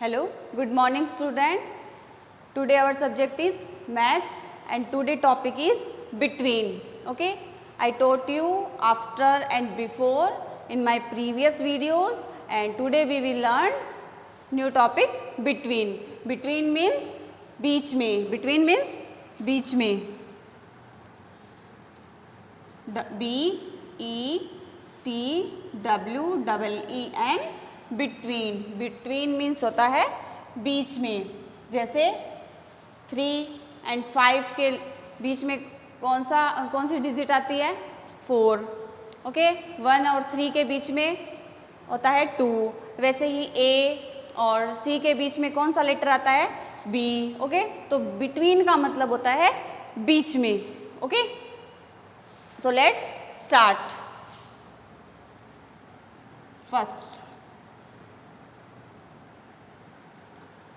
Hello, good morning student. Today our subject is maths and today topic is between. Okay, I taught you after and before in my previous videos and today we will learn new topic between. Between means बीच में. Between means बीच में. B-E-T-W-E-E-N between. Between means होता है बीच में. जैसे 3 and 5 के बीच में कौन सी digit आती है? 4. ओके. 1 और 3 के बीच में होता है 2. वैसे ही A और C के बीच में कौन सा लेटर आता है? B. ओके. तो बिटवीन का मतलब होता है बीच में. Okay. So let's start. First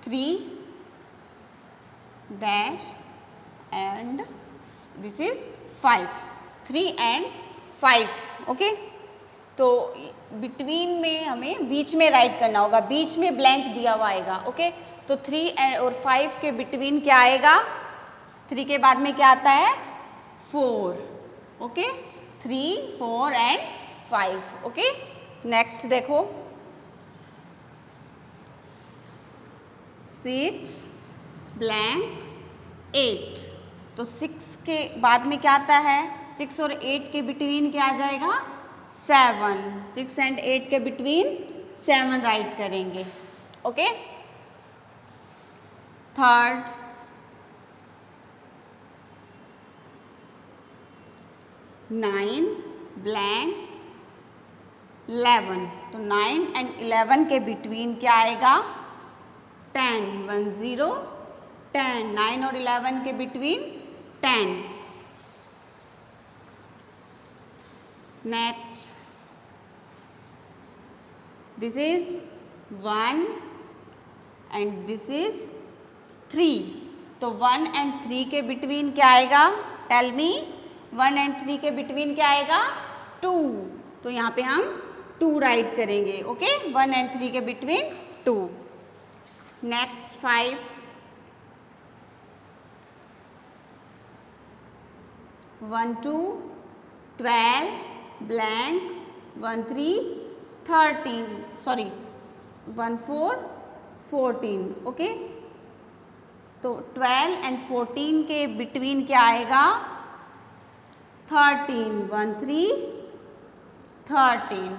3 dash and this is 5. 3 and 5. Okay. तो बिटवीन में हमें बीच में राइट करना होगा. बीच में ब्लैंक दिया हुआ आएगा. ओके. तो 3 और 5 के बिटवीन क्या आएगा? 3 के बाद में क्या आता है? 4. ओके. 3, 4 and 5. ओके. नेक्स्ट देखो 6 ब्लैंक 8. तो 6 के बाद में क्या आता है? 6 और 8 के बिटवीन क्या आ जाएगा? 7. 6 and 8 के बिटवीन 7 राइट करेंगे. ओके. Third 9 blank 11. तो 9 and 11 के बिटवीन क्या आएगा? 10. 1 0 10. 9 और 11 के between 10. Next this is 1 and this is 3. तो 1 and 3 के बिटवीन क्या आएगा? Tell me. 1 and 3 के बिटवीन क्या आएगा? 2. तो यहाँ पे हम 2 राइट करेंगे. ओके. 1 and 3 के between 2. Next 5 1 2 12 blank 1 3 13. Sorry 1 4 14. Okay. तो 12 and 14 के बिटवीन क्या आएगा? 13. 1 3 13.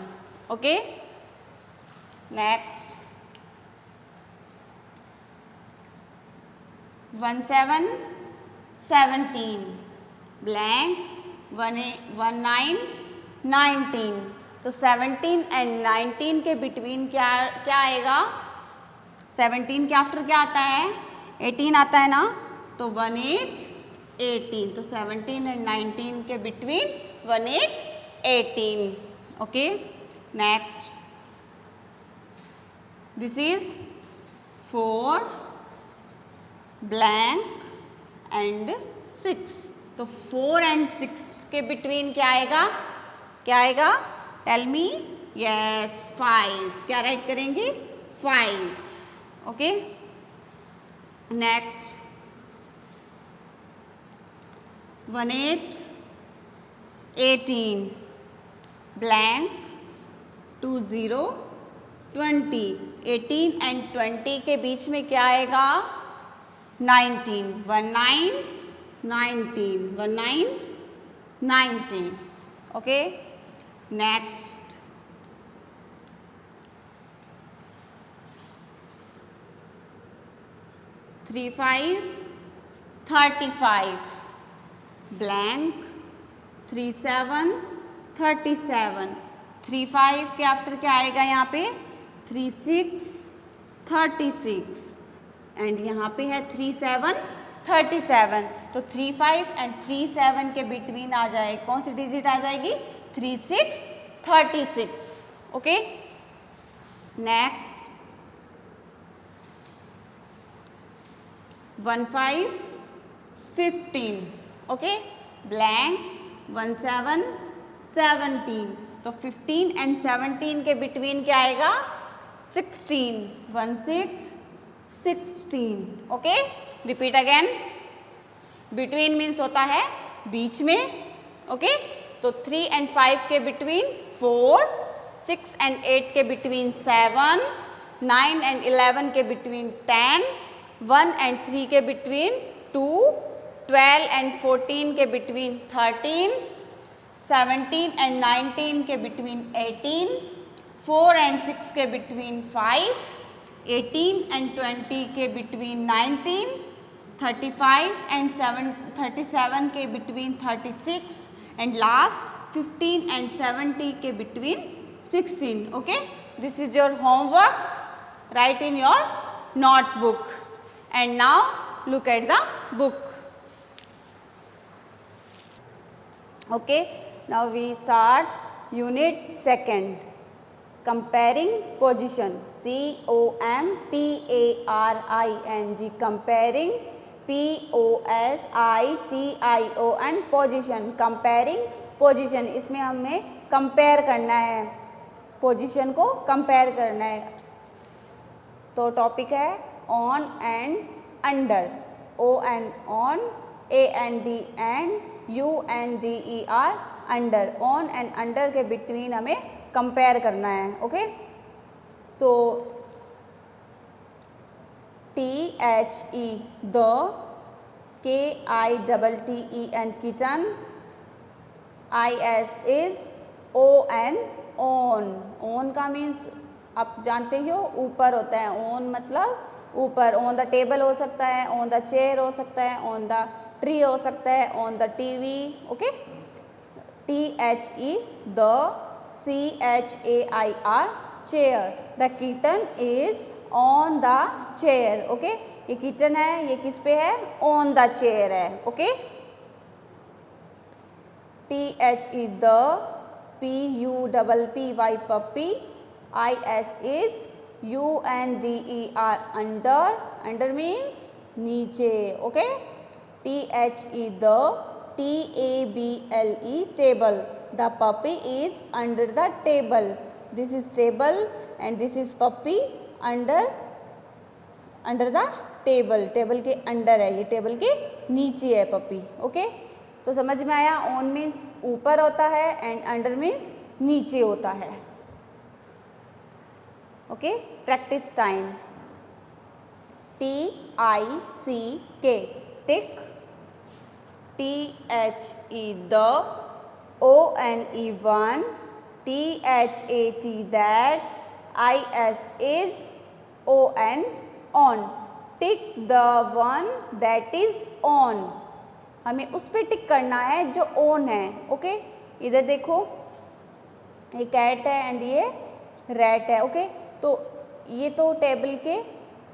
ओके. Next 1 7 17 blank 1 9 19. तो 17 and 19 के बिटवीन क्या आएगा? 17 के आफ्टर क्या आता है? 18 आता है ना. तो 1 8 18. तो 17 and 19 के between 1 8 18. Okay. Next this is 4 blank and 6. तो 4 and 6 के बिटवीन क्या आएगा? क्या आएगा? Tell me. यस 5. क्या राइट करेंगे? 5. ओके. Next 1 8 18 blank 2 0 20. 18 and 20 के बीच में क्या आएगा? 19. 1 9 19. 1 9 19. ओके. Next 3 5 35 blank 3 7 37. 3 5 के आफ्टर क्या आएगा यहाँ पे? 3 6 36 एंड यहाँ पे है 3 7 37. तो 3 5 and 3 7 के बिटवीन आ जाए कौन सी डिजिट आ जाएगी? 3 6 36. ओके. नेक्स्ट 1 5 15. ओके. ब्लैंक 1 7 17. तो 15 and 17 के बिटवीन क्या आएगा? 16, 1 6 16. Okay, repeat again. Between means होता है बीच में. ओके, तो 3 and 5 के बिटवीन 4, 6 and 8 के बिटवीन 7, 9 and 11 के बिटवीन 10, 1 and 3 के बिटवीन 2, 12 and 14 के बिटवीन 13, 17 and 19 के बिटवीन 18, 4 and 6 के बिटवीन 5, 18 and 20 के बिटवीन 19, 35 and 37 के बिटवीन 36 and last 15 and 70 के between 16. Okay, this is your homework. Write in your notebook. And now look at the book. Okay, now we start unit 2nd. Comparing position. COMPARING. Comparing. POSITION. Position. Comparing position. इसमें हमें compare करना है, position को compare करना है. तो topic है on and under. O and on, A and D and U and DER under. On and under के बिटवीन हमें कंपेयर करना है. Okay, so THE the, KITTEN kitten, IS is, ON on. On का means आप जानते हो ऊपर होता है. ऑन मतलब ऊपर. ऑन द टेबल हो सकता है, ऑन द चेयर हो सकता है, ऑन द ट्री हो सकता है, on the TV. Okay, THE the, CHAIR chair. The kitten is on the chair. Okay, ये किटन है, ये किस पे है? ऑन द चेयर है. Okay, THE the, PUPPY puppy, IS is, UNDER under. Under means नीचे. Okay, THE the, TABLE table. The puppy is under the table. This is table and this is puppy under the table. Table के under है, ये table के नीचे है puppy. Okay, तो समझ में आया. ऑन मीन्स ऊपर होता है एंड अंडर मीन्स नीचे होता है. Okay, practice time. TICK tick, THE the, ONE one, THAT that, IS is, ON on. Tick the one that is on. हमें उस पर टिक करना है जो ऑन है. ओके, इधर देखो, ये कैट है एंड ये रैट है. ओके, तो ये तो टेबल के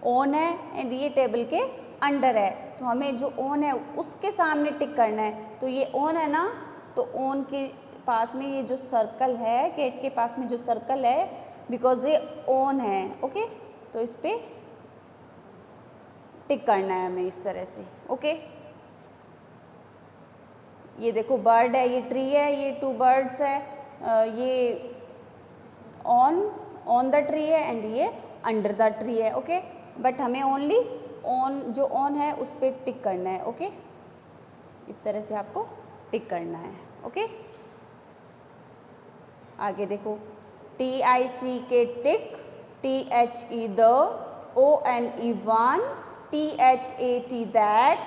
ऑन है एंड ये टेबल के अंडर है. तो हमें जो ऑन है उसके सामने टिक करना है. तो ये ऑन है ना, तो ऑन के पास में ये जो सर्कल है, कैट के पास में जो सर्कल है, बिकॉज ये ऑन है. ओके, तो इस पर टिक करना है हमें इस तरह से. ओके, ये देखो बर्ड है, ये ट्री है, ये 2 बर्ड्स है. ये ऑन द ट्री है एंड ये अंडर द ट्री है. ओके, बट हमें ओनली ऑन, जो ऑन है उस पर टिक करना है. ओके, इस तरह से आपको टिक करना है. ओके, आगे देखो. TICK tick, THE the, ONE one, THAT that,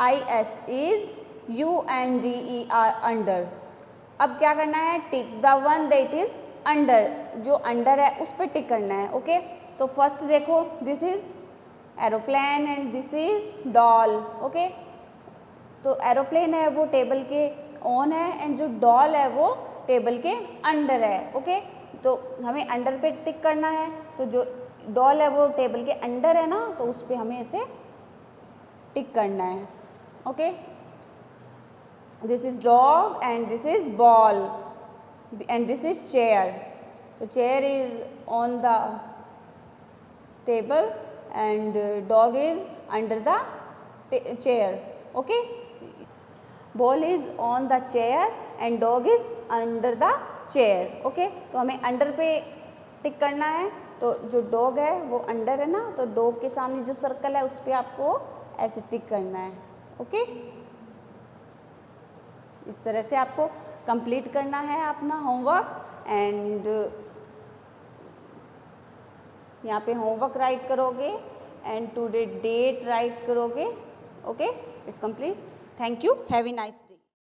IS is, UNDER under. अब क्या करना है? Tick the one that is under. जो अंडर है उस पर टिक करना है. ओके, तो फर्स्ट देखो, this is aeroplane and this is doll. Okay, तो एरोप्लेन है वो टेबल के ऑन है एंड जो डॉल है वो टेबल के अंडर है. ओके, तो हमें अंडर पे टिक करना है. तो जो डॉल है वो टेबल के अंडर है ना, तो उस पर हमें इसे टिक करना है. Okay, this is dog and this is ball and this is chair. So chair is on the table and dog is under the chair. Okay, ball is on the chair and dog is under the chair. Okay, तो हमें under पे टिक करना है तो जो dog है वो under है ना, तो डॉग के सामने जो सर्कल है उस पर आपको ऐसे टिक करना है। ओके, इस तरह से आपको कंप्लीट करना है अपना होमवर्क। एंड यहाँ पे होमवर्क राइट करोगे एंड टुडे डेट राइट करोगे। Okay, it's complete. Thank you, have a nice